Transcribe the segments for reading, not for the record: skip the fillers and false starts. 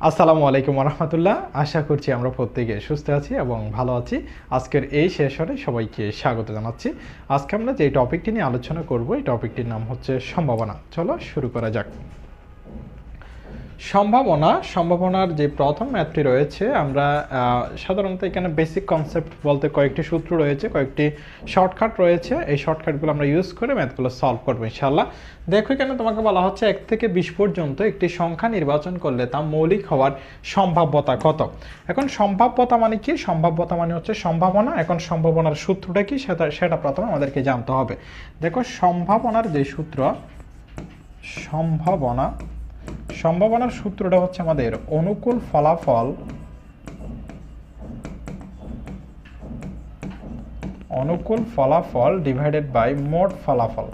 আসসালামু আলাইকুম রহমতুল্লাহ। আশা করছি আমরা প্রত্যেকে সুস্থ আছি এবং ভালো আছি। আজকের এই সেশনে সবাইকে স্বাগত জানাচ্ছি। আজকে আমরা যে টপিকটি নিয়ে আলোচনা করব, এই টপিকটির নাম হচ্ছে সম্ভাবনা। চলো শুরু করা যাক। সম্ভাবনার যে প্রথম ম্যাথটি রয়েছে, আমরা সাধারণত এখানে বেসিক কনসেপ্ট বলতে কয়েকটি সূত্র রয়েছে, কয়েকটি শর্টকাট রয়েছে। এই শর্টকাটগুলো আমরা ইউজ করে ম্যাথগুলো সলভ করবো ইনশাআল্লাহ। দেখো এখানে তোমাকে বলা হচ্ছে 1 থেকে 20 পর্যন্ত একটি সংখ্যা নির্বাচন করলে তা মৌলিক হওয়ার সম্ভাব্যতা কত। এখন সম্ভাব্যতা মানে কি? সম্ভাব্যতা মানে হচ্ছে সম্ভাবনা। এখন সম্ভাবনার সূত্রটা কি সেটা প্রথমে আমাদেরকে জানতে হবে। দেখো সম্ভাবনার যে সূত্র, সম্ভাবনার সূত্রটা হচ্ছে আমাদের অনুকূল ফলাফল ডিভাইডেড বাই মোট ফলাফল।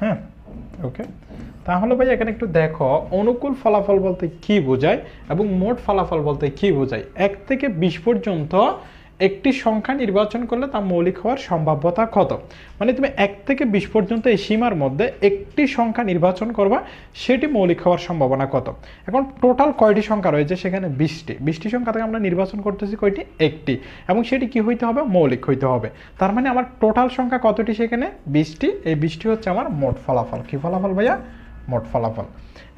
হ্যাঁ, ওকে। তাহলে ভাই এখানে একটু দেখো অনুকূল ফলাফল বলতে কি বোঝায় এবং মোট ফলাফল বলতে কি বোঝায়। 1 থেকে 20 পর্যন্ত একটি সংখ্যা নির্বাচন করলে তা মৌলিক হওয়ার সম্ভাব্যতা কত। মানে তুমি 1 থেকে 20 পর্যন্ত এই সীমার মধ্যে একটি সংখ্যা নির্বাচন করবা, সেটি মৌলিক হওয়ার সম্ভাবনা কত। এখন টোটাল কয়টি সংখ্যা রয়েছে? সেখানে 20টি সংখ্যা থেকে আমরা নির্বাচন করতেছি কয়টি? একটি, এবং সেটি কি হইতে হবে? মৌলিক হইতে হবে। তার মানে আমার টোটাল সংখ্যা কতটি? সেখানে 20টি। এই 20টি হচ্ছে আমার মোট ফলাফল। কি ফলাফল ভাইয়া? মোট ফলাফল।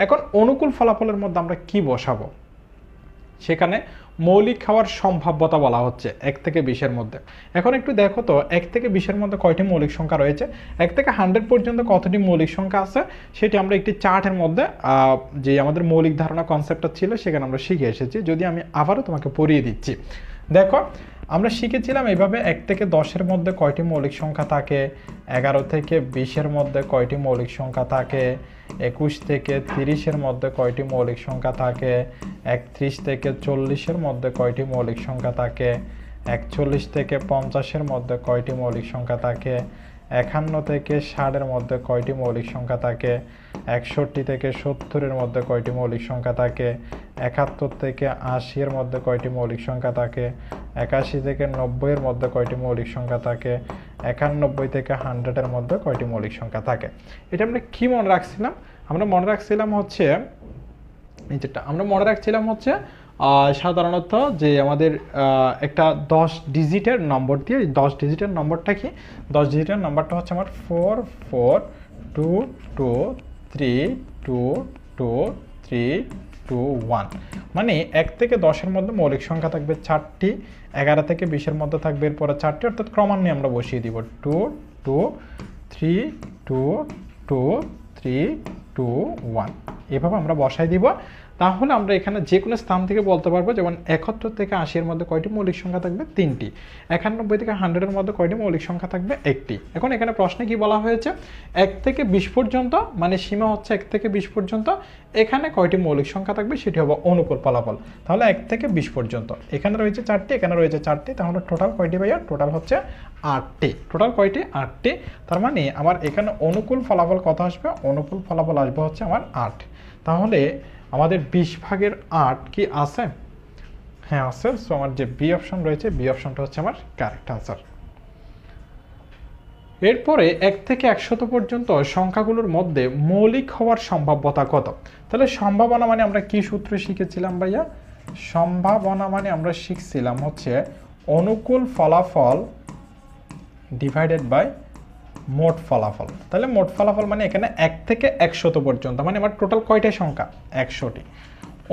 এখন অনুকূল ফলাফলের মধ্যে আমরা কি বসাবো? সেখানে মৌলিক হওয়ার সম্ভাব্যতা বলা হচ্ছে 1 থেকে 20-এর মধ্যে। এখন একটু দেখো তো 1 থেকে 20-এর মধ্যে কয়টি মৌলিক সংখ্যা রয়েছে, 1 থেকে 100 পর্যন্ত কতটি মৌলিক সংখ্যা আছে, সেটি আমরা একটি চার্টের মধ্যে যে আমাদের মৌলিক ধারণা কনসেপ্টটা ছিল সেখানে আমরা শিখে এসেছি। যদি আমি আবারও তোমাকে পড়িয়ে দিচ্ছি। দেখো আমরা শিখেছিলাম এইভাবে 1 থেকে 10-এর মধ্যে কয়টি মৌলিক সংখ্যা থাকে, 11 থেকে 20-এর মধ্যে কয়টি মৌলিক সংখ্যা থাকে, 21 থেকে 30-এর মধ্যে কয়টি মৌলিক সংখ্যা থাকে, 31 থেকে 40-এর মধ্যে কয়টি মৌলিক সংখ্যা থাকে, 41 থেকে 50-এর মধ্যে কয়টি মৌলিক সংখ্যা থাকে, 51 থেকে 60-এর মধ্যে কয়টি মৌলিক সংখ্যা থাকে, 61 থেকে 70-এর মধ্যে কয়টি মৌলিক সংখ্যা থাকে, 71 থেকে 80-এর মধ্যে কয়টি মৌলিক সংখ্যা থাকে, 81 থেকে 90-এর মধ্যে কয়টি মৌলিক সংখ্যা থাকে, 91 থেকে 100-এর মধ্যে কয়টি মৌলিক সংখ্যা থাকে। এটা আমরা কি মনে রাখছিলাম? আমরা মনে রাখছিলাম হচ্ছে সাধারণত যে আমাদের একটা 10 ডিজিটের নম্বর দিয়ে, 10 ডিজিটের নম্বরটা কি? 10 ডিজিটের নম্বরটা হচ্ছে আমার 4422232231। মানে 1 থেকে 10-এর মধ্যে মৌলিক সংখ্যা থাকবে 4টি, 11 থেকে 20-এর মধ্যে থাকবে এরপরে 4টি, অর্থাৎ ক্রমান্বয়ে আমরা বসিয়ে দিব 2 2 3 2 2 3 2 1, এভাবে আমরা বসাই দিব। তাহলে আমরা এখানে যে কোনো স্থান থেকে বলতে পারবো, যেমন 71 থেকে 80-এর মধ্যে কয়টি মৌলিক সংখ্যা থাকবে? 3টি। 91 থেকে 100-এর মধ্যে কয়টি মৌলিক সংখ্যা থাকবে? 1টি। এখন এখানে প্রশ্নে কি বলা হয়েছে? 1 থেকে 20 পর্যন্ত, মানে সীমা হচ্ছে 1 থেকে 20 পর্যন্ত, এখানে কয়টি মৌলিক সংখ্যা থাকবে সেটি হবে অনুকূল ফলাফল। তাহলে 1 থেকে 20 পর্যন্ত এখানে রয়েছে 4টি, এখানে রয়েছে 4টি, তাহলে টোটাল কয়টি ভাইয়া? টোটাল হচ্ছে 8টি। টোটাল কয়টি? 8টি। তার মানে আমার এখানে অনুকূল ফলাফল কত আসবে? অনুকূল ফলাফল আসবে হচ্ছে আমার 8। তাহলে আমাদের 20 ভাগের 8 কি আছে? হ্যাঁ আছে। সো আমার যে বি অপশন রয়েছে, বি অপশনটা হচ্ছে আমার কারেক্ট আনসার। এরপরে 1 থেকে 100 পর্যন্ত সংখ্যাগুলোর মধ্যে মৌলিক হওয়ার সম্ভাব্যতা কত। তাহলে সম্ভাবনা মানে আমরা কি সূত্র শিখেছিলাম ভাইয়া? সম্ভাবনা মানে আমরা শিখছিলাম হচ্ছে অনুকূল ফলাফল ডিভাইডেড বাই মোট ফলাফল। তাহলে মোট ফলাফল মানে এখানে 1 থেকে 100 পর্যন্ত, মানে আমার টোটাল কয়টা সংখ্যা? 100টি।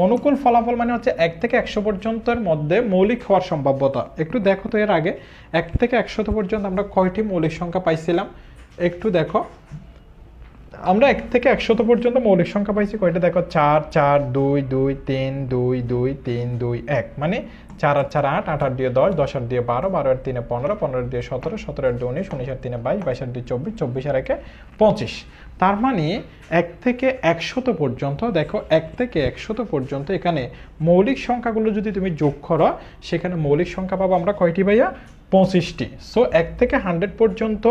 অনুকূল ফলাফল মানে হচ্ছে 1 থেকে 100 পর্যন্তের মধ্যে মৌলিক হওয়ার সম্ভাব্যতা। একটু দেখো তো এর আগে 1 থেকে 100 পর্যন্ত আমরা কয়টি মৌলিক সংখ্যা পাইছিলাম? একটু দেখো, আমরা 1 থেকে 100 পর্যন্ত মৌলিক সংখ্যা পাইছি কয়টা? দেখো 4 4 2 2 3 2 2 3 2 1, মানে 4 আর 4 8, 8 আর 2 10, 10 আর 2 12, 12 আর 3 15, 15 আর 2 17, 17 আর 2 19, 19 আর 3 22, 22 আর 2 24, 24 আর 1 25। তার মানে 1 থেকে 100 পর্যন্ত, দেখো 1 থেকে 100 পর্যন্ত এখানে মৌলিক সংখ্যাগুলো যদি তুমি যোগ করো, সেখানে মৌলিক সংখ্যা পাবো আমরা কয়টি ভাইয়া? 25টি। সো 1 থেকে 100 পর্যন্ত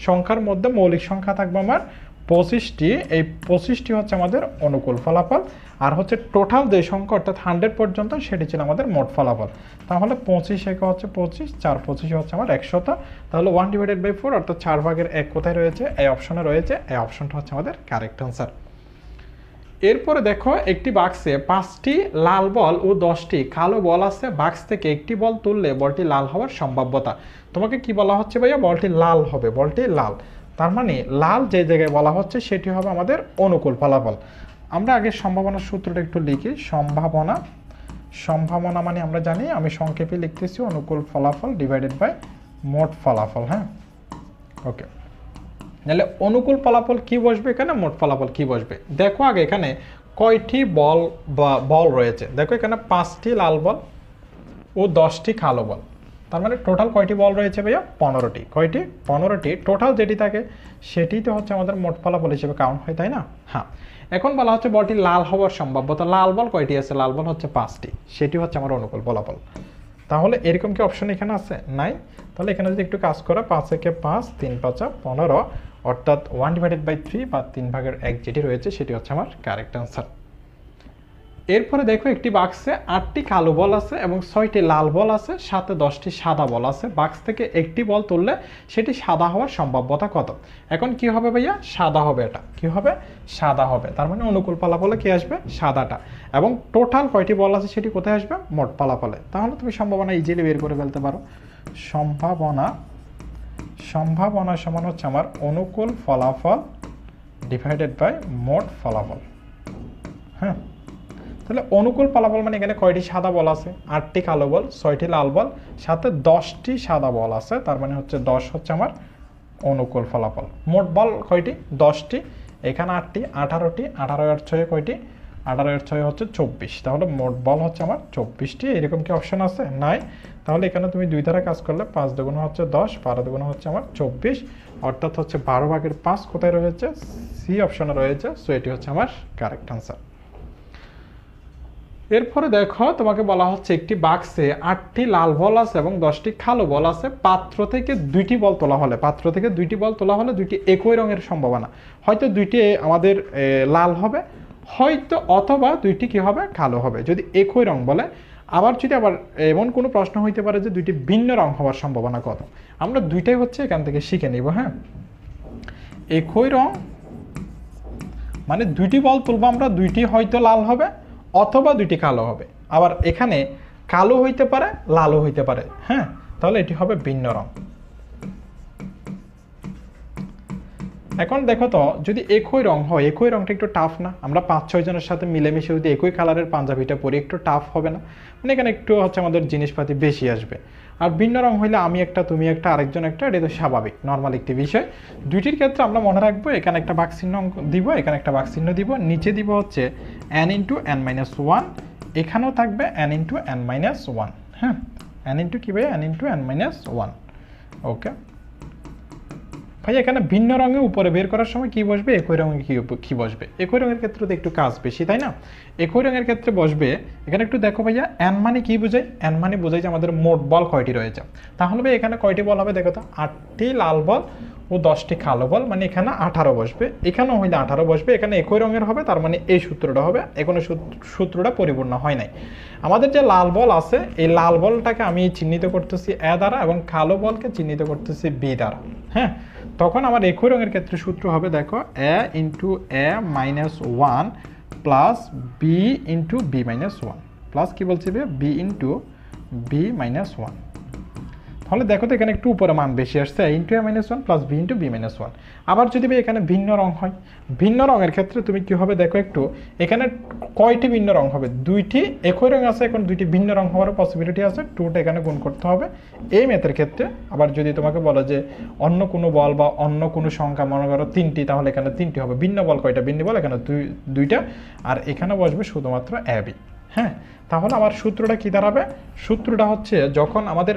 সংখ্যার মধ্যে মৌলিক সংখ্যা থাকবে আমার 25টি, এই 25টি হচ্ছে আমাদের অনুকূল ফলাফল, আর হচ্ছে টোটাল যে সংখ্যা অর্থাৎ 100 পর্যন্ত সেটি ছিল আমাদের মোট ফলাফল। তাহলে 25 একে হচ্ছে 25, 4 25 হচ্ছে আমার 100, তাহলে 1/4 অর্থাৎ 4 ভাগের 1 কোথায় রয়েছে? এই অপশনে রয়েছে। এই অপশনটা হচ্ছে আমাদের কারেক্ট আনসার। এরপরে দেখো একটি বাক্সে 5টি লাল বল ও 10টি কালো বল আছে, বাক্স থেকে একটি বল তুললে বলটি লাল হওয়ার সম্ভাব্যতা। তোমাকে কি বলা হচ্ছে ভাইয়া? বলটি লাল হবে, বলটি লাল, তার মানে লাল যে জায়গায় বলা হচ্ছে সেটি হবে আমাদের অনুকূল ফলাফল। আমরা আগে সম্ভাবনার সূত্রটা একটু লিখি। সম্ভাবনা মানে আমরা জানি, আমি সংক্ষেপে লিখতেছি অনুকূল ফলাফল ডিভাইডেড বাই মোট ফলাফল। হ্যাঁ, ওকে। তাহলে অনুকূল ফলাফল কি বসবে এখানে, মোট ফলাফল কি বসবে? দেখো আগে এখানে কয়টি বল রয়েছে। দেখো এখানে 5টি লাল বল ও 10টি কালো বল, তার মানে টোটাল কয়টি বল রয়েছে ভাইয়া? 15টি। কয়টি? 15টি। টোটাল যেটি থাকে সেটি তো হচ্ছে আমাদের মোট ফলাফল হিসেবে কাউন্ট হয়, তাই না? হ্যাঁ। এখন বলা হচ্ছে বলটি লাল হওয়ার সম্ভাব্যতা। লাল বল কয়টি আছে? লাল বল হচ্ছে 5টি, সেটি হচ্ছে আমার অনুকূল ফলাফল। তাহলে এরকম কি অপশন এখানে আছে? নাই। তাহলে এখানে যদি একটু কাজ করা, 5 একে 5, 3 5 15, অর্থাৎ 1/3 বা 3 ভাগের 1 যেটি রয়েছে সেটি হচ্ছে আমার কারেক্ট আনসার। এরপরে দেখো একটি বাক্সে 8টি কালো বল আছে এবং 6টি লাল বল আছে, সাথে 10টি সাদা বল আছে। বাক্স থেকে একটি বল তুললে সেটি সাদা হওয়ার সম্ভাব্যতা কত? এখন কি হবে ভাইয়া? সাদা হবে। এটা কি হবে? সাদা হবে। তার মানে অনুকূল ফলাফলে কি আসবে? সাদাটা। এবং টোটাল কয়টি বল আছে সেটি কোথায় আসবে? মোট ফলাফলে। তাহলে তুমি সম্ভাবনা ইজিলি বের করে ফেলতে পারো। সম্ভাবনা সমান হচ্ছে আমার অনুকূল ফলাফল ডিভাইডেড বাই মোট ফলাফল। হ্যাঁ, তাহলে অনুকূল ফলাফল মানে এখানে কয়টি সাদা বল আছে? 8টি কালো বল, 6টি লাল বল, সাথে 10টি সাদা বল আছে, তার মানে হচ্ছে 10 হচ্ছে আমার অনুকূল ফলাফল। মোট বল কয়টি? 10টি। এখানে 8টি, 18টি, 18 আর 6 কয়টি? 18 আর 6 হচ্ছে 24। তাহলে মোট বল হচ্ছে আমার 24টি। এরকম কি অপশন আছে? নাই। তাহলে এখানে তুমি 2 ধারা কাজ করলে 5 দুগুণ হচ্ছে 10, 12 দুগুণ হচ্ছে আমার 24, অর্থাৎ হচ্ছে 12/5 কোথায় রয়েছে? সি অপশনে রয়েছে। সো এটি হচ্ছে আমার কারেক্ট আনসার। এরপরে দেখো তোমাকে বলা হচ্ছে একটি বাক্সে 8টি লাল বল আছে এবং 10টি কালো বল আছে। পাত্র থেকে 2টি বল তোলা হলে 2টি একই রঙের সম্ভাবনা। হয়তো 2টি আমাদের লাল হবে, হয়তো অথবা 2টি কি হবে? কালো হবে, যদি একই রং বলে। আবার এমন কোনো প্রশ্ন হইতে পারে যে 2টি ভিন্ন রং হওয়ার সম্ভাবনা কত? আমরা 2টাই হচ্ছে এখান থেকে শিখে নিব। হ্যাঁ, একই রং মানে 2টি বল তুলবো আমরা, 2টি হয়তো লাল হবে অথবা 2টি কালো হবে। আবার এখানে কালো হইতে পারে, লালও হইতে পারে। হ্যাঁ, তাহলে এটি হবে ভিন্ন রং। এখন দেখো তো, যদি একই রং হয়, একই রংটা একটু টাফ না? আমরা 5-6 জনের সাথে মিলেমিশে যদি একই কালারের পাঞ্জাবিটা পরি, একটু টাফ হবে না? মানে এখানে একটু হচ্ছে আমাদের জিনিসপাতি বেশি আসবে। আর ভিন্ন রং হইলে আমি একটা, তুমি একটা, আরেকজন একটা, এটা তো স্বাভাবিক, নর্মাল একটি বিষয়। 2টির ক্ষেত্রে আমরা মনে রাখবো এখানে একটা বাক্স চিহ্ন দিব, এখানে একটা বাক্স চিহ্ন দিব, নিচে দিব হচ্ছে n × n-1, এখানেও থাকবে n × n-1। হ্যাঁ, n × কি ভাই? n × n-1। ওকে ভাই, এখানে ভিন্ন রঙে উপরে বের করার সময় কি বসবে? একই রঙে কি বসবে? একই রঙের ক্ষেত্রে তো একটু কাজ বেশি, তাই না? একই রঙের ক্ষেত্রে বসবে। এখানে একটু দেখো ভাইয়া, n মানে কি বোঝায়? n মানে বোঝায় যে আমাদের মোট বল কয়টি রয়েছে। তাহলে ভাই এখানে কয়টি বল হবে? দেখো তো, 8টি লাল বল ও 10টি কালো বল, মানে এখানে 18 বসবে। এখানেও হইলে 18 বসবে। এখানে একই রঙের হবে, তার মানে এই সূত্রটা হবে। এখানে সূত্রটা পরিপূর্ণ হয় নাই। আমাদের যে লাল বল আছে, এই লাল বলটাকে আমি চিহ্নিত করতেছি এ দ্বারা এবং কালো বলকে চিহ্নিত করতেছি বি দ্বারা। হ্যাঁ, তখন আমার একই রঙের ক্ষেত্রে সূত্র হবে, দেখো, a × a-1 plus b × b-1 plus কি বলছি b × b-1। তাহলে দেখো তো এখানে একটু উপরে মান বেশি আসছে, a × a-1 plus b × b-1। আবার যদি এখানে ভিন্ন রং হয়, ভিন্ন রঙের ক্ষেত্রে তুমি কি হবে? দেখো একটু, এখানে কয়টি ভিন্ন রং হবে? 2টি একই রং আছে, এখন 2টি ভিন্ন রং হওয়ার পসিবিলিটি আছে। 2টা এখানে গুণ করতে হবে এই ম্যাথের ক্ষেত্রে। আবার যদি তোমাকে বলে যে অন্য কোনো বল বা অন্য কোনো সংখ্যা, মনে করো 3টি, তাহলে এখানে 3টি হবে। ভিন্ন বল কয়টা? ভিন্ন বল এখানে 2টা, আর এখানে বসবে শুধুমাত্র ab। হ্যাঁ, তাহলে আমার সূত্রটা কি দাঁড়াবে? সূত্রটা হচ্ছে, যখন আমাদের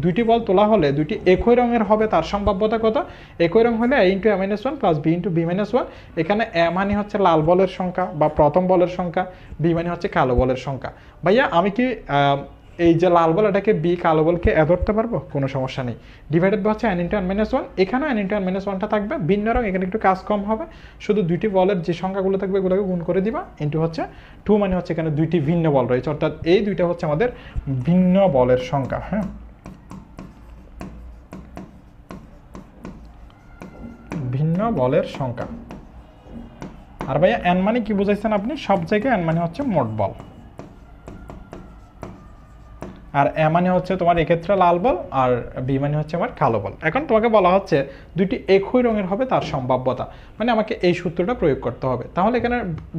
2টি বল তোলা হলে 2টি একই রঙের হবে, তার সম্ভাব্যতা কত? একই রং হলে a × a-1 plus b × b-1। এখানে a মানে হচ্ছে লাল বলের সংখ্যা বা প্রথম বলের সংখ্যা, b মানে হচ্ছে কালো বলের সংখ্যা। ভাইয়া আমি কি এই যে লাল বল এটাকে বি, কালো বলকে এ ধরতে পারবো, কোনো সমস্যা নেই। ডিভাইডেড বাই হচ্ছে n into n minus one, এখানেও n ইন্টু n মাইনাস ওয়ানটা থাকবে, ভিন্ন রং, এখানে একটু কাজ কম হবে, শুধু দুইটি বলের যে সংখ্যাগুলো থাকবে এগুলোকে গুণ করে দিবা, ইন্টু হচ্ছে 2 মানে হচ্ছে এখানে দুইটি ভিন্ন বল রয়েছে, অর্থাৎ এই দুইটা হচ্ছে আমাদের ভিন্ন বলের সংখ্যা। হ্যাঁ, ভিন্ন বলের সংখ্যা। আর ভাইয়া n মানে কি বুঝাইছেন আপনি? সব জায়গায় n মানে হচ্ছে মোট বল, আর এ মানে হচ্ছে তোমার এক্ষেত্রে লাল বল, আর বি মানে হচ্ছে আমার কালো বল। এখন তোমাকে বলা হচ্ছে দুইটি একই রঙের হবে তার সম্ভাব্যতা, মানে আমাকে এই সূত্রটা প্রয়োগ করতে হবে। তাহলে এখানে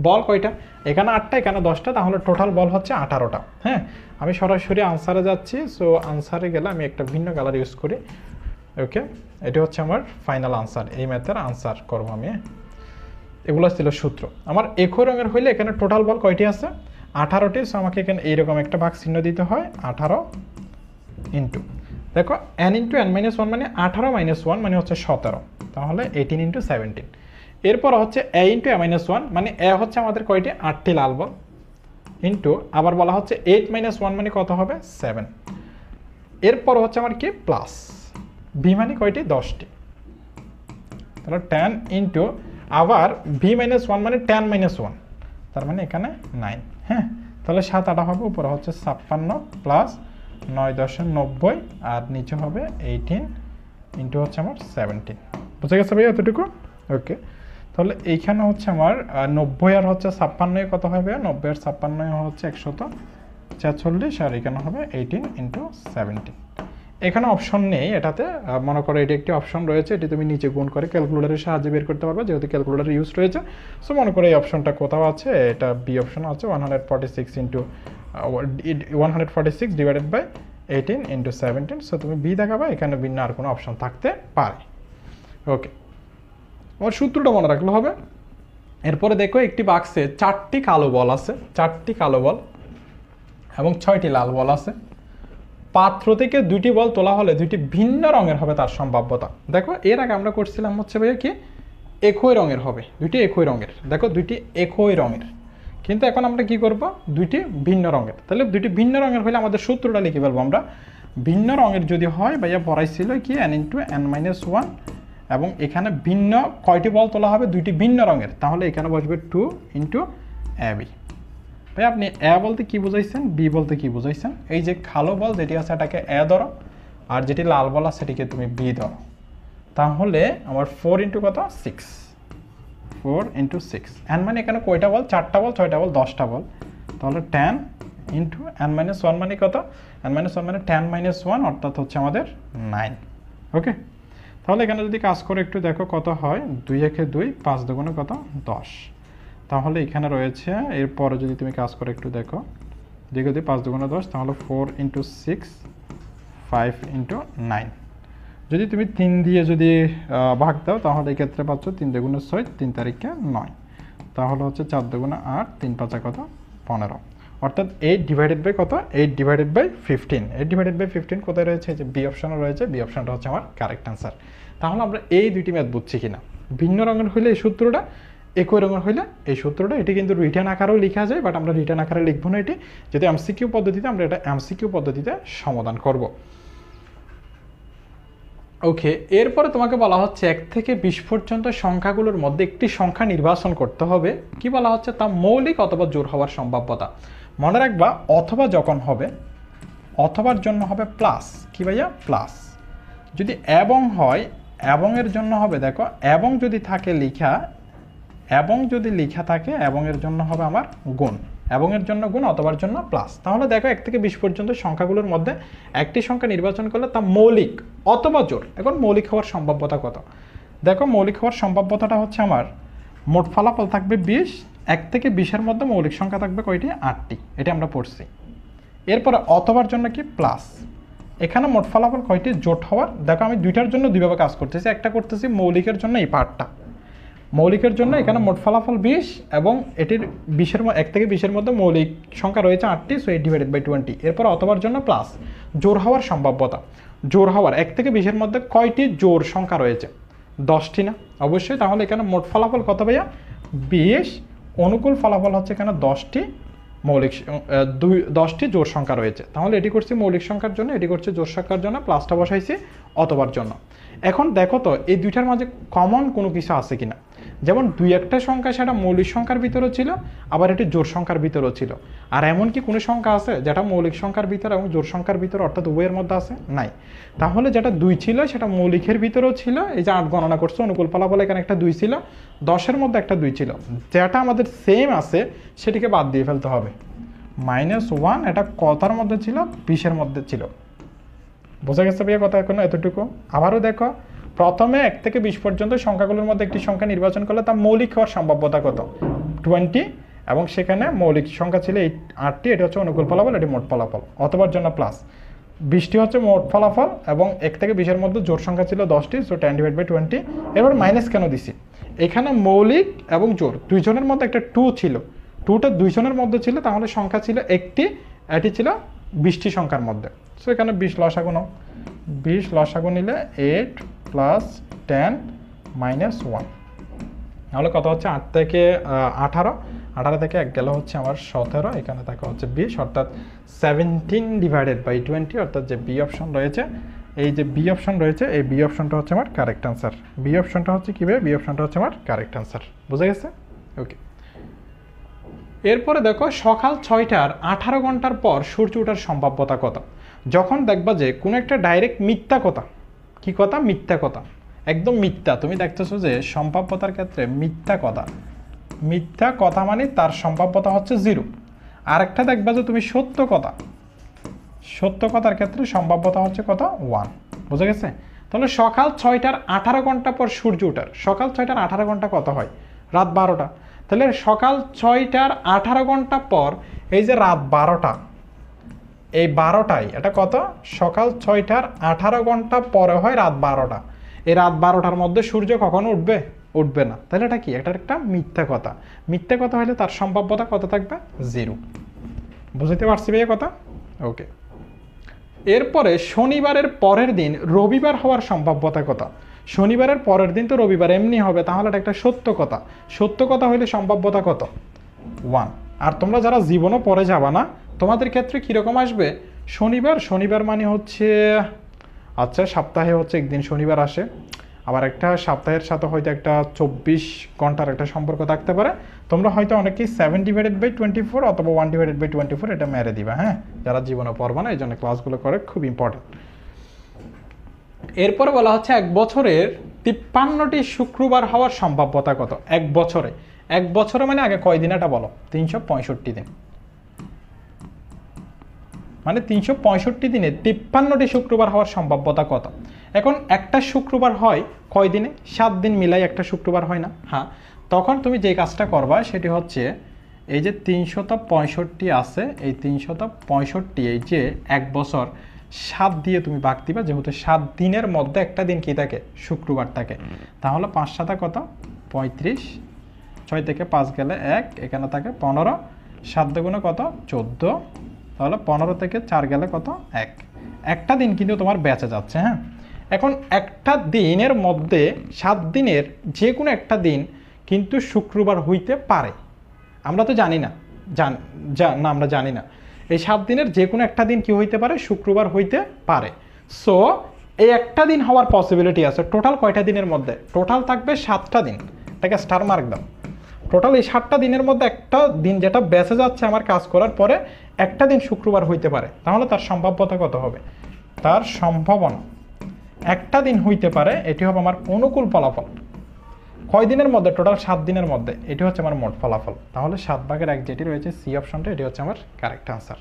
বল কয়টা? এখানে 8টা, এখানে 10টা, তাহলে টোটাল বল হচ্ছে 18টা। হ্যাঁ, আমি সরাসরি আনসারে যাচ্ছি। সো আনসারে গেলে আমি একটা ভিন্ন কালার ইউজ করি। ওকে, এটা হচ্ছে আমার ফাইনাল আনসার, এই ম্যাথের আনসার করবো আমি। এগুলো ছিল সূত্র। আমার একই রঙের হইলে এখানে টোটাল বল কয়টি আছে? 18টি। সো আমাকে এখানে এইরকম একটা ভাগ চিহ্ন দিতে হয়, 18 ইন্টু, দেখো n into n minus one মানে 18 মাইনাস ওয়ান মানে হচ্ছে 17, তাহলে 18 ইন্টু 17। এরপর হচ্ছে a into a minus one, মানে a হচ্ছে আমাদের কয়টি? 8টি লাল বল, ইন্টু আবার বলা হচ্ছে 8 মাইনাস ওয়ান মানে কত হবে? 7। এরপর হচ্ছে আমার কি? প্লাস b মানে কয়টি? 10টি, তাহলে 10 ইন্টু আবার v মাইনাস ওয়ান মানে 10 মাইনাস ওয়ান, তার মানে এখানে 9। হ্যাঁ, তাহলে 7 8 হবে, উপরে হচ্ছে 56 প্লাস 9 10 90, আর নিচে হবে 18 ইন্টু হচ্ছে আমার 17। বুঝে গেছে ভাই এতটুকু? ওকে, তাহলে এইখানে হচ্ছে আমার 90 আর হচ্ছে 56 কত হবে? 90 আর 56 হচ্ছে 146, আর এখানে হবে 18 ইন্টু 17। এখানে অপশন নেই এটাতে, মনে করো এটি একটি অপশন রয়েছে, এটি তুমি নিচে গুণ করে ক্যালকুলেটরের সাহায্যে বের করতে পারবে, যেহেতু ক্যালকুলেটর ইউজ রয়েছে। সো মনে করো এই অপশনটা কোথাও আছে, এটা বি অপশন আছে, 146 into 146 divided by 18 into 17। So তুমি বি দেখাবা, এখানে ভিন্ন আর কোনো অপশন থাকতে পারে। ওকে, আমার সূত্রটা মনে রাখলে হবে। এরপরে দেখো একটি বাক্সে 4টি কালো বল আছে, 4টি কালো বল এবং 6টি লাল বল আছে। পাত্র থেকে 2টি বল তোলা হলে 2টি ভিন্ন রঙের হবে তার সম্ভাব্যতা। দেখো এর আগে আমরা করছিলাম হচ্ছে ভাইয়া কি? একই রঙের হবে, 2টি একই রঙের। দেখো 2টি একই রঙের, কিন্তু এখন আমরা কি করব? 2টি ভিন্ন রঙের। তাহলে 2টি ভিন্ন রঙের হলে আমাদের সূত্রটা লিখে ফেলবো আমরা। ভিন্ন রঙের যদি হয়, ভাইয়া পড়াইছিল কি n into n minus one, এবং এখানে ভিন্ন কয়টি বল তোলা হবে? 2টি ভিন্ন রঙের, তাহলে এখানে বসবে 2 ইন্টু ab। ভাই আপনি এ বলতে কি বুঝাইছেন, বি বলতে কি বুঝাইছেন? এই যে কালো বল যেটি আছে এটাকে এ ধরো, আর যেটি লাল বল আছে সেটিকে তুমি বি ধরো। তাহলে আমার 4 ইন্টু কত? 6, 4 ইন্টু 6। এন মানে এখানে কয়টা বল? 4টা বল, 6টা বল, 10টা বল, তাহলে 10 ইন্টু n মাইনাস ওয়ান মানে কত? n মাইনাস ওয়ান মানে 10 মাইনাস ওয়ান, অর্থাৎ হচ্ছে আমাদের 9। ওকে, তাহলে এখানে যদি কাজ করে একটু দেখো কত হয়? 2 একে 2, 5 দুগুণে কত? 10। তাহলে এখানে রয়েছে, এরপরে যদি তুমি কাজ করে একটু দেখো, 2 কে 2 5 দুগুণে 10, তাহলে 4 ইন্টু 6 5 ইন্টু 9। যদি তুমি 3 দিয়ে যদি ভাগ দাও, তাহলে এই ক্ষেত্রে পাচ্ছ 3 দুগুণে 6, 3 তারিখে 9, তাহলে হচ্ছে 4 দুগুণে 8, 3 পাঁচা কত? 15। অর্থাৎ 8 ডিভাইডেড বাই কত? 8 ডিভাইডেড বাই 15। 8 ডিভাইডেড বাই 15 কোথায় রয়েছে? যে বি অপশনে রয়েছে, বি অপশনটা হচ্ছে আমার কারেক্ট আনসার। তাহলে আমরা এই দুইটি ম্যাথ বুঝছি কিনা? ভিন্ন রঙের হইলে এই সূত্রটা, একই রঙের হইলে এই সূত্রটা। এটি কিন্তু রিটার্ন আকারেও লেখা যায়, বাট আমরা রিটার্ন আকারে লিখবো না এটি, যেহেতু এমসিকিউ পদ্ধতিতে আমরা এটা এমসিকিউ পদ্ধতিতে সমাধান করব। ওকে, এরপরে তোমাকে বলা হচ্ছে 1 থেকে 20 পর্যন্ত সংখ্যাগুলোর মধ্যে একটি সংখ্যা নির্বাচন করতে হবে। কি বলা হচ্ছে? তা মৌলিক অথবা জোড় হওয়ার সম্ভাব্যতা। মনে রাখবা, অথবা যখন হবে, অথবার জন্য হবে প্লাস। কি ভাইয়া? প্লাস। যদি এবং হয়, এবং এর জন্য হবে, দেখো এবং যদি থাকে লিখা, এবং যদি লিখা থাকে, এবং এর জন্য হবে আমার গুণ, এবং এর জন্য গুণ, অথবার জন্য প্লাস। তাহলে দেখো 1 থেকে 20 পর্যন্ত সংখ্যাগুলোর মধ্যে একটি সংখ্যা নির্বাচন করলে তা মৌলিক অথবা জোড়। এখন মৌলিক হওয়ার সম্ভাব্যতা কত? দেখো মৌলিক হওয়ার সম্ভাব্যতাটা হচ্ছে আমার মোট ফলাফল থাকবে 20, 1 থেকে 20-এর মধ্যে মৌলিক সংখ্যা থাকবে কয়টি? 8টি। এটা আমরা পড়ছি। এরপরে অথবার জন্য কি? প্লাস। এখানে মোট ফলাফল কয়টি? জোট হওয়ার। দেখো আমি দুইটার জন্য দুইভাবে কাজ করতেছি। একটা করতেছি মৌলিকের জন্য এই পার্টটা, মৌলিকের জন্য এখানে মোট ফলাফল 20, এবং এটির 1 থেকে 20-এর মধ্যে মৌলিক সংখ্যা রয়েছে 8টি, সো 8 ডিভাইডেড বাই 20। এরপর অথবার জন্য প্লাস, জোড় হওয়ার সম্ভাব্যতা। জোড় হওয়ার 1 থেকে 20-এর মধ্যে কয়টি জোড় সংখ্যা রয়েছে? 10টি না? অবশ্যই। তাহলে এখানে মোট ফলাফল কত ভাইয়া? 20, অনুকূল ফলাফল হচ্ছে এখানে 10টি, 10টি জোড় সংখ্যা রয়েছে। তাহলে এটি করছি মৌলিক সংখ্যার জন্য, এটি করছি জোড় সংখ্যার জন্য, প্লাসটা বসাইছি অথবার জন্য। এখন দেখো তো এই দুইটার মাঝে কমন কোনো কিছু আছে কিনা। যেমন দুই একটা সংখ্যা সেটা মৌলিক সংখ্যার ভিতরেও ছিল, আবার এটি জোড় সংখ্যার ভিতরেও ছিল। আর এমন কি কোনো সংখ্যা আছে যেটা মৌলিক সংখ্যার ভিতরে এবং জোড় সংখ্যার ভিতরে অর্থাৎ উভয়ের মধ্যে আছে? নাই। তাহলে যেটা 2 ছিল সেটা মৌলিকের ভিতরেও ছিল, এই যে 8 গণনা করছো অনুকূল ফলাফল এখানে একটা 2 ছিল, 10-এর মধ্যে একটা 2 ছিল। যেটা আমাদের সেম আছে সেটিকে বাদ দিয়ে ফেলতে হবে। -1 এটা কতার মধ্যে ছিল? 20-এর মধ্যে ছিল। বোঝা গেছে ভাইয়া কথা এখনো এতটুকু? আবারও দেখো, প্রথমে 1 থেকে 20 পর্যন্ত সংখ্যাগুলোর মধ্যে একটি সংখ্যা নির্বাচন করলে তার মৌলিক হওয়ার সম্ভাব্যতা কত? 20, এবং সেখানে মৌলিক সংখ্যা ছিল 8টি, এটা হচ্ছে অনুকূল ফলাফল, এটি মোট ফলাফল, অথবার জন্য প্লাস 20টি হচ্ছে মোট ফলাফল, এবং 1 থেকে 20-এর মধ্যে জোড় সংখ্যা ছিল 10টি, সো 10/20। এবার মাইনাস কেন দিছি? এখানে মৌলিক এবং জোড় দুইজনের মধ্যে একটা 2 ছিল, 2টা দুইজনের মধ্যে ছিল, তাহলে সংখ্যা ছিল একটি, এটি ছিল 20টি সংখ্যার মধ্যে। সো এখানে 20 লসাগু নাও, 20 লসাগু নিলে 8 + 10 - 1, তাহলে কত হচ্ছে? 8 থেকে 18, 18 থেকে 1 গেলে হচ্ছে আমার 17, এখানে থাকে হচ্ছে 20, অর্থাৎ 17/20, অর্থাৎ যে বি অপশন রয়েছে, এই যে বি অপশন রয়েছে, এই বি অপশনটা হচ্ছে আমার কারেক্ট আনসার। বি অপশনটা হচ্ছে কি ভাই? বি অপশনটা হচ্ছে আমার কারেক্ট আনসার। বুঝা গেছে? ওকে। এরপরে দেখো, সকাল 6টার 18 ঘন্টার পর সূর্য ওঠার সম্ভাব্যতা কত? যখন দেখবা যে কোনো একটা ডাইরেক্ট মিথ্যা কথা, কি কথা? মিথ্যা কথা, একদম মিথ্যা। তুমি দেখতেছো যে সম্ভাব্যতার ক্ষেত্রে মিথ্যা কথা মানে তার সম্ভাব্যতা হচ্ছে 0। আরেকটা দেখবা যে তুমি সত্য কথার ক্ষেত্রে সম্ভাব্যতা হচ্ছে কত? 1। বুঝা গেছে? তাহলে সকাল 6টার 18 ঘন্টা পর সূর্য ওঠার, সকাল 6টার 18 ঘন্টা কত হয়? রাত 12টা। তাহলে সকাল 6টার 18 ঘন্টা পর এই যে রাত 12টা, এই 12টাই এটা কত? সকাল 6টার 18 ঘন্টা পরে হয় রাত 12টা। এই রাত 12টার মধ্যে সূর্য কখনো উঠবে না। তাহলে এটা কি? এটা একটা মিথ্যা কথা। মিথ্যা কথা হলে তার সম্ভাব্যতা কত থাকবে? 0। বুঝতে পারছি ভাইয়া কথা? ওকে। এরপরে শনিবারের পরের দিন রবিবার হওয়ার সম্ভাব্যতা কত? শনিবারের পরের দিন তো রবিবার এমনি হবে, তাহলে এটা একটা সত্য কথা। সত্য কথা হইলে সম্ভাব্যতা কত? 1। আর তোমরা যারা জীবনও পরে যাবা না, তোমাদের ক্ষেত্রে কীরকম আসবে? শনিবার মানে হচ্ছে, আচ্ছা সপ্তাহে হচ্ছে একদিন শনিবার আসে, আবার একটা সপ্তাহের সাথে হয়তো একটা 24 ঘন্টার একটা সম্পর্ক থাকতে পারে। তোমরা হয়তো অনেকেই 7/24 অথবা 1/24 এটা মেরে দিবা, হ্যাঁ, যারা জীবনে পড়বা না, এই জন্য ক্লাসগুলো করে খুব ইম্পর্টেন্ট। এরপরে বলা হচ্ছে 1 বছরের 53টি শুক্রবার হওয়ার সম্ভাব্যতা কত? 1 বছরে মানে আগে কয় দিন এটা বলো? 365 দিন, মানে 365 দিনে 53টি শুক্রবার হওয়ার সম্ভাব্যতা কত? এখন একটা শুক্রবার হয় কয় দিনে? 7 দিন মিলাই একটা শুক্রবার হয় না? হ্যাঁ, তখন তুমি যে কাজটা করবা সেটি হচ্ছে, এই যে 365 আছে, এই 365 এই যে 1 বছর 7 দিয়ে তুমি ভাগ দিবা, যেহেতু 7 দিনের মধ্যে একটা দিন কি থাকে? শুক্রবার থাকে। তাহলে 5 7 কত? 35, 6 থেকে 5 গেলে 1, এখানে থাকে 15, 7 দুগুণে কত? 14, তাহলে 15 থেকে 4 গেলে কত? 1। একটা দিন কিন্তু তোমার বেঁচে যাচ্ছে, হ্যাঁ। এখন একটা দিনের মধ্যে 7 দিনের যে কোনো একটা দিন কিন্তু শুক্রবার হইতে পারে, আমরা তো জানি না, আমরা জানি না। এই 7 দিনের যে কোনো একটা দিন কি হইতে পারে? শুক্রবার হইতে পারে। সো এই একটা দিন হওয়ার পসিবিলিটি আছে। টোটাল কয়টা দিনের মধ্যে? টোটাল থাকবে 7টা দিন, এটাকে স্টার মার্ক দাও। টোটাল এই 7টা দিনের মধ্যে একটা দিন যেটা বেঁচে যাচ্ছে আমার কাজ করার পরে, একটা দিন শুক্রবার হইতে পারে, তাহলে তার সম্ভাব্যতা কত হবে? তার সম্ভাবনা একটা দিন হইতে পারে, এটি হবে আমার অনুকূল ফলাফল। কয় দিনের মধ্যে? টোটাল 7 দিনের মধ্যে, এটি হচ্ছে আমার মোট ফলাফল। তাহলে 7/1 যেটি রয়েছে সি অপশনটা, এটি হচ্ছে আমার কারেক্ট আনসার।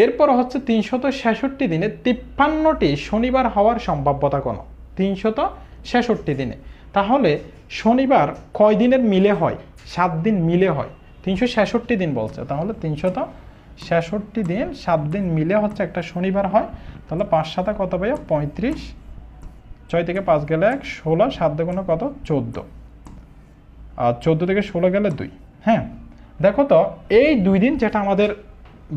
এরপর হচ্ছে 366 দিনে 53টি শনিবার হওয়ার সম্ভাব্যতা কোন? 366 দিনে, তাহলে শনিবার কয় দিনের মিলে হয়? 7 দিন মিলে হয়। 366 দিন বলছে, তাহলে 366 দিন 7 দিন মিলে হচ্ছে একটা শনিবার হয়। তাহলে 5 7 কত ভাইয়া? 35, 6 থেকে 5 গেলে 1, 16, 7 দুগুণে কত? 14, আর 14 থেকে 16 গেলে 2। হ্যাঁ, দেখো তো এই 2 দিন যেটা আমাদের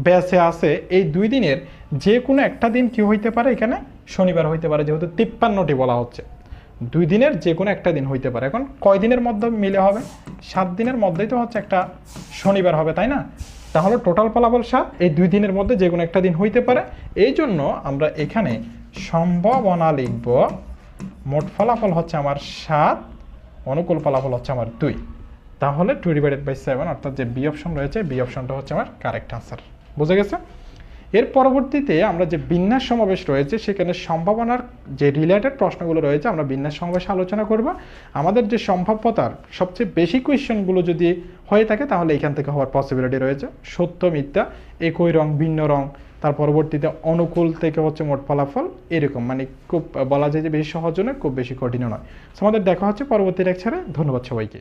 বেঁচে আছে, এই 2 দিনের যে কোনো একটা দিন কি হইতে পারে? এখানে শনিবার হইতে পারে, যেহেতু 53টি বলা হচ্ছে। 2 দিনের যে কোনো একটা দিন হইতে পারে। এখন কয় দিনের মধ্যে মিলে হবে? 7 দিনের মধ্যেই তো হচ্ছে একটা শনিবার হবে, তাই না? তাহলে টোটাল ফলাফল 7, এই 2 দিনের মধ্যে যে কোনো একটা দিন হইতে পারে। এই জন্য আমরা এখানে সম্ভাবনা লিখব, মোট ফলাফল হচ্ছে আমার 7, অনুকূল ফলাফল হচ্ছে আমার 2। তাহলে 2/7 অর্থাৎ যে বি অপশন রয়েছে, বি অপশনটা হচ্ছে আমার কারেক্ট আনসার। বুঝে গেছে? এর পরবর্তীতে আমরা যে বিন্যাস সমাবেশ রয়েছে সেখানে সম্ভাবনার যে রিলেটেড প্রশ্নগুলো রয়েছে আমরা বিন্যাস সমাবেশে আলোচনা করব। আমাদের যে সম্ভাব্যতার সবচেয়ে বেশি কোয়েশ্চেনগুলো যদি হয়ে থাকে তাহলে এখান থেকে হওয়ার পসিবিলিটি রয়েছে। সত্য মিথ্যা, একই রং ভিন্ন রং, তার পরবর্তীতে অনুকূল থেকে হচ্ছে মোট ফলাফল, এরকম মানে খুব বলা যায় যে বেশি সহজও নয়, খুব বেশি কঠিনও নয়। আমাদের দেখা হচ্ছে পরবর্তী লেকচারে। ধন্যবাদ সবাইকে।